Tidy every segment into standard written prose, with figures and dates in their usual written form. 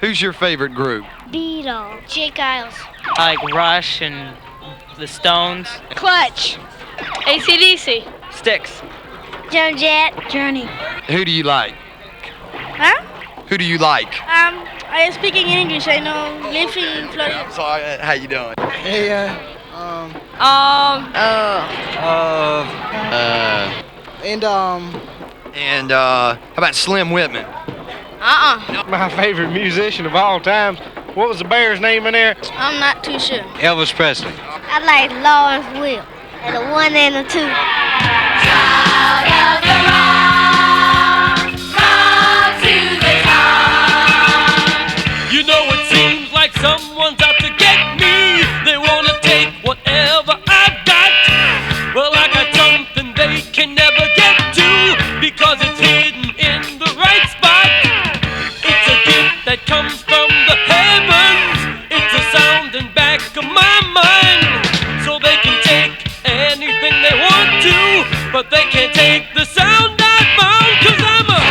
Who's your favorite group? Beatles. Jake Giles. I like Rush and the Stones. Clutch. AC/DC. Styx. Joan Jett. Journey. Who do you like? Huh? Who do you like? I am speaking English. I know living in Florida. I'm sorry. How you doing? Hey, And how about Slim Whitman? my favorite musician of all time. What was the bear's name in there? I'm not too sure. Elvis Presley. I like Lawrence Will. And the 1 and the 2. You know it seems like someone's out to get me. They wanna take whatever I got. Well, I got something they can never get to because it's hidden in the right spot. It's a gift that comes from the heavens. It's a sound in back of my mind. So they can take anything they want to, but they can't take the sound I found. 'Cause I'm a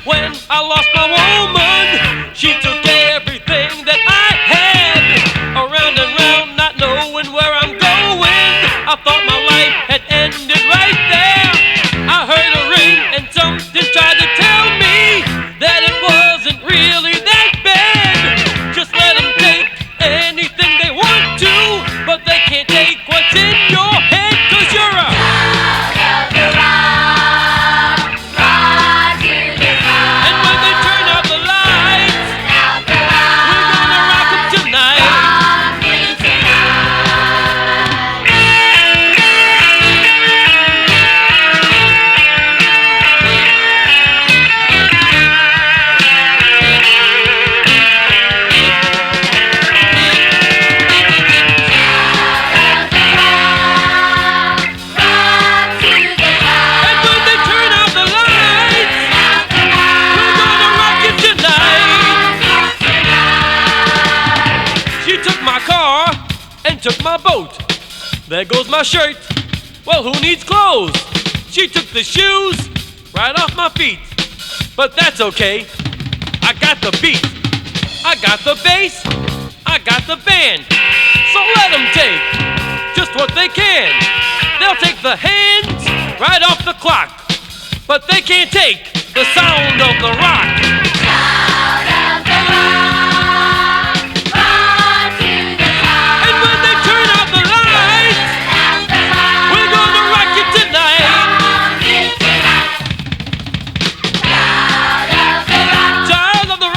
when I lost my woman. She took everything that I had. Around and round, not knowing where I'm going. I thought my life had ended right there. I heard a ring and something tried to tell me that it wasn't really that bad. Just let them take anything they want to, but they can't take what's in your head. 'Cause you're a took my boat. There goes my shirt. Well, who needs clothes? She took the shoes right off my feet. But that's okay. I got the beat. I got the bass. I got the band. So let them take just what they can. They'll take the hands right off the clock. But they can't take the sound of the rock. Sound of the rock.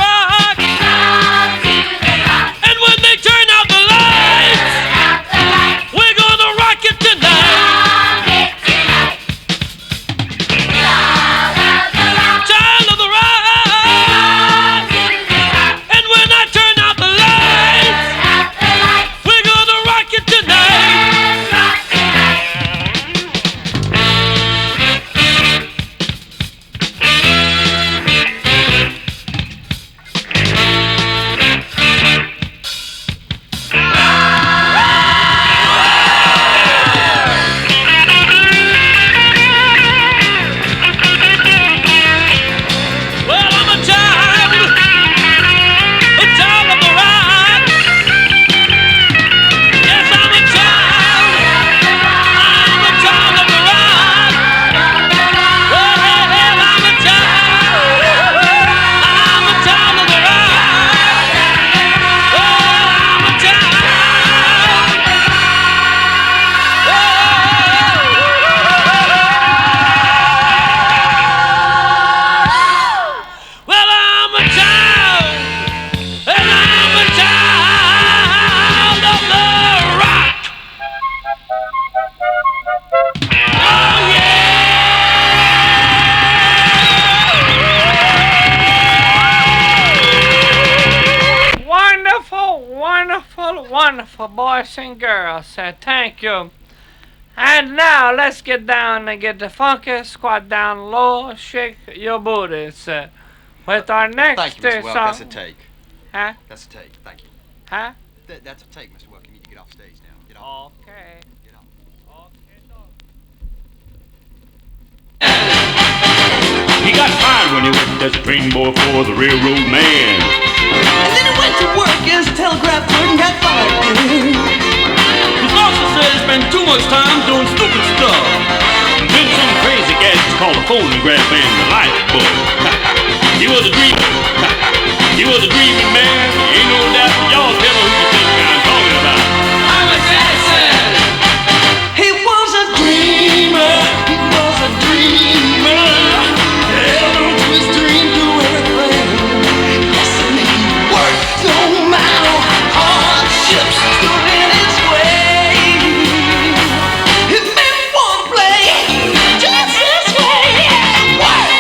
Wonderful boys and girls. Thank you. And now let's get down and get the funky, squat down low, shake your booties. With our next Thank you, Mr. Welk. That's a song. take. Huh? That's a take. Thank you. Huh? That's a take, Mr. Welk. You need to get off stage now. Get off. Okay. Get off. He got fired when he worked as a train boy for the railroad man. And then he went to work as a telegraph clerk and got fired again. His boss said he spent too much time doing stupid stuff. And then some crazy gadgets called a phonograph and the light bulb. He was a dreamer. He was a dreaming man. Ain't no doubt. Y'all tell me who you think I'm talking about. I'm a Jackson. He was a dreamer. He was a dreamer. Held on to his dream through everything. Yes, and he worked no matter how hardships stood in his way. He made one play just this way. Work.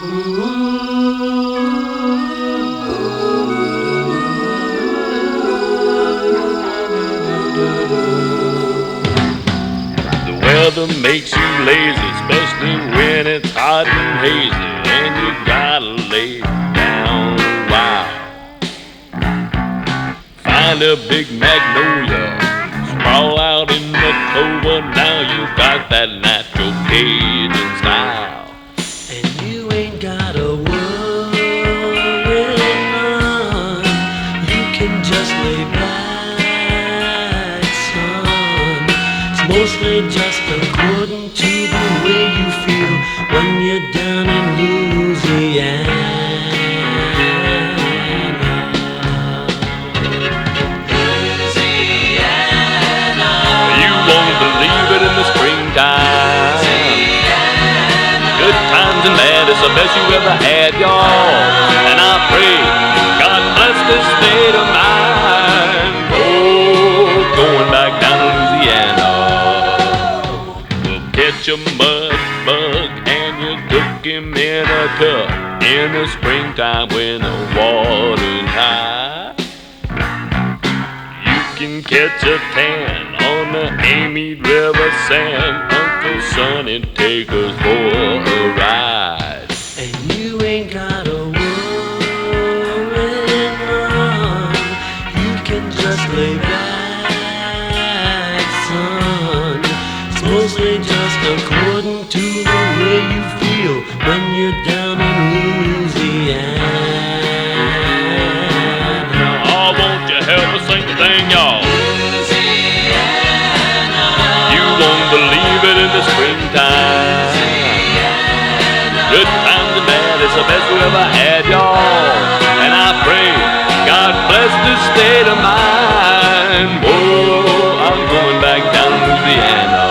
The weather makes you lazy, especially when it's hot and hazy, and you gotta lay down a while. Find a big magnolia, sprawl out in the clover. Now you got that natural Cajun style. And you ain't gotta worry none. You can just lay back, son. It's mostly just according to the way you feel when you're down in Louisiana. You won't believe it in the springtime. Good times and bad, it's the best you ever had, y'all. And I pray God bless this state of mine. Oh, going back down to Louisiana. We'll catch a mud bug and you cook him in a cup in the springtime when the water's high. You can catch a tan on the Amy River sand. Uncle Sonny take us for a ride. And you ain't gotta worry none. You can just lay back, son. It's mostly just according to the way you feel when you're down in Louisiana. Oh, won't you help us sing the thing, y'all? You won't believe it in the springtime. Good times and bad, it's the best we ever had, y'all. And I pray God bless this state of mine. Whoa, I'm going back down to Louisiana.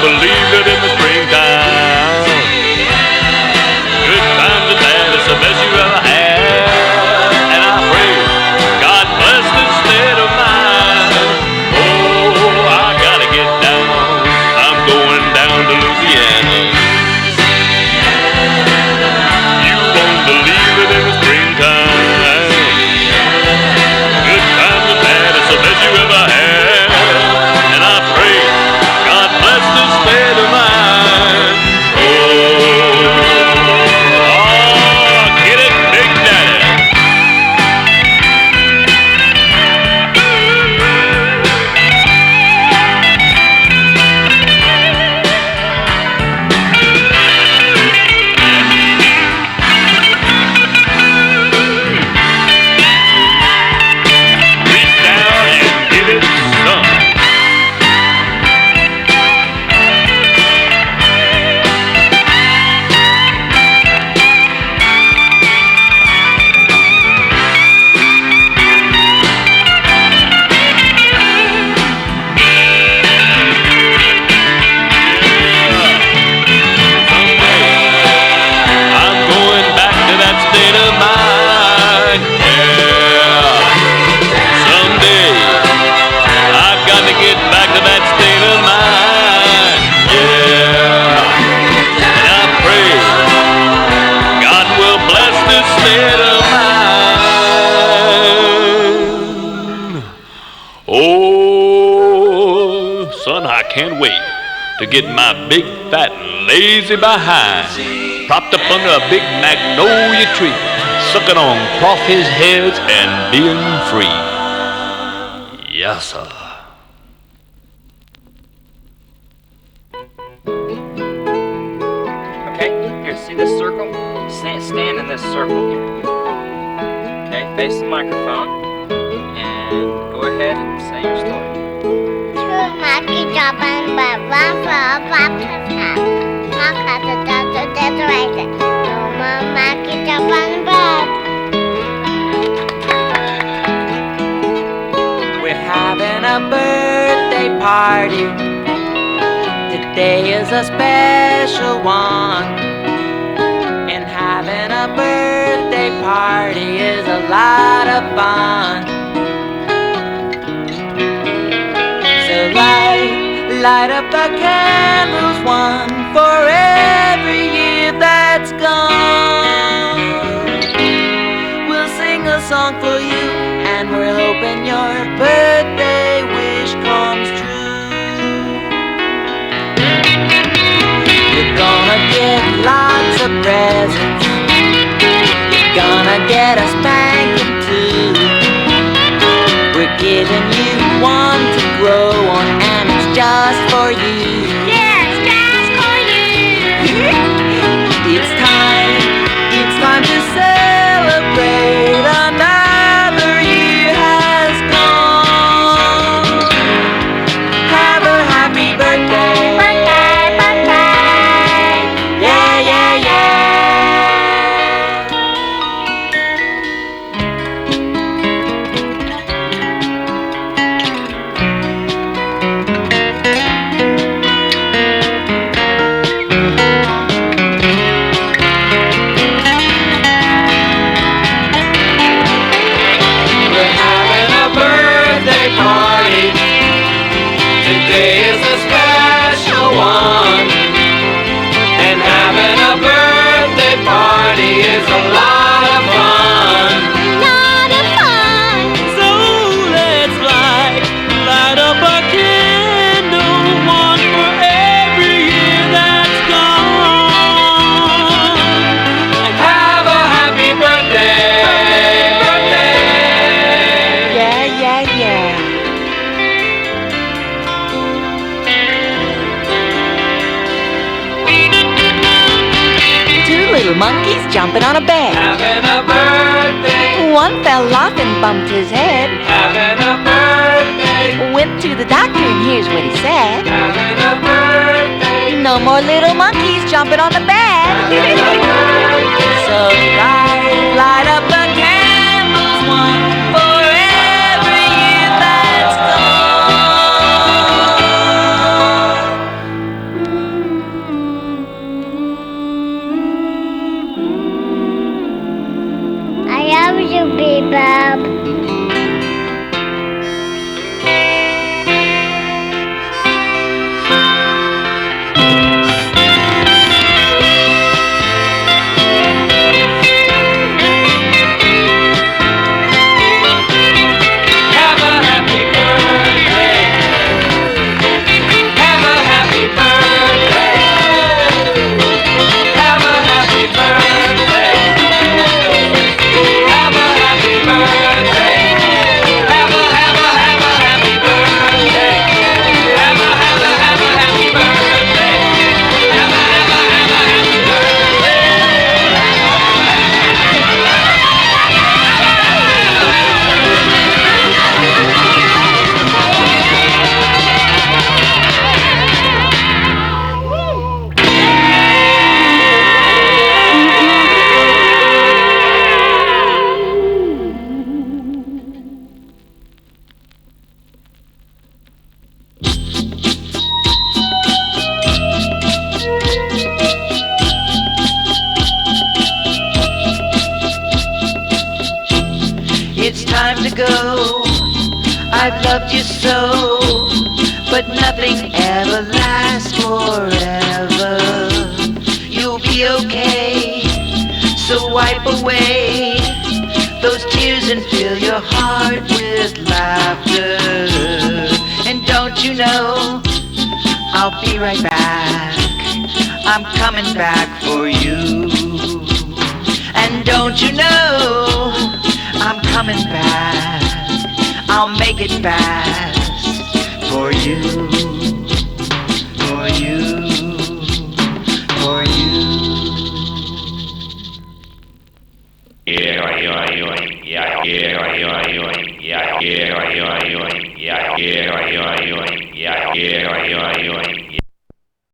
Believe it in the springtime. Good times and bad, it's the best you ever had. And I pray God bless this state of mine. Oh, I gotta get down. I'm going down to Louisiana. You won't believe it in the springtime. Good times and bad, it's the best you ever had. And I pray God bless this state of mine. Oh, get it, Big Daddy. Reach down and give it some. I'm going back to that state of mind. Yeah. Someday I've got to get back to that state of mind. Yeah. And I pray God will bless this state of mine. Oh, son, I can't wait to get my big, fat, lazy behind propped up under a big magnolia tree, sucking on crawfish heads and being free. Yes, sir. Okay, here, see this circle? stand in this circle here. Okay, face the microphone, and go ahead and say your story. Two monkeys jump on the bed, one fell off the top. One cut the doctor decorated. No more monkeys jump on the bed. We're having a birthday party. Today is a special one. And having a birthday party is a lot of fun. So light up the candles, one for every year that's gone. We'll sing a song for you, and we're hoping your birthday wish comes true. You're gonna get lots of presents. You're gonna get a spanking too. We're giving you one to grow on, and it's just for you. Yeah, it's just for you. It's time to celebrate. Another year has gone. Have a happy birthday. Birthday, birthday. Yeah, yeah, yeah. We're having a birthday party. Today is a special one. And having a birthday party is a lot of fun. Lot of fun. So let's light up a candle, one for every year that's gone. And have a happy birthday. Yeah, yeah, yeah. Two little monkeys jumping on a bed. Having a birthday, One fell off and bumped his head. having a birthday, Went to the doctor and here's what he said. having a birthday. No more little monkeys jumping on the bed. So light up the candles, one for every year that's gone. I love you, Bebop. Have a happy birthday. Have a happy birthday. Have a happy birthday. Have a happy birthday. Have a happy birthday. Have a happy birthday. Have a happy It's time to go. I've loved you so, but nothing ever lasts forever. You'll be okay, so wipe away those tears and fill your heart with laughter. And don't you know, I'll be right back. I'm coming back for you. And don't you know, I'm coming back. I'll make it fast for you, for you, for you. yeah,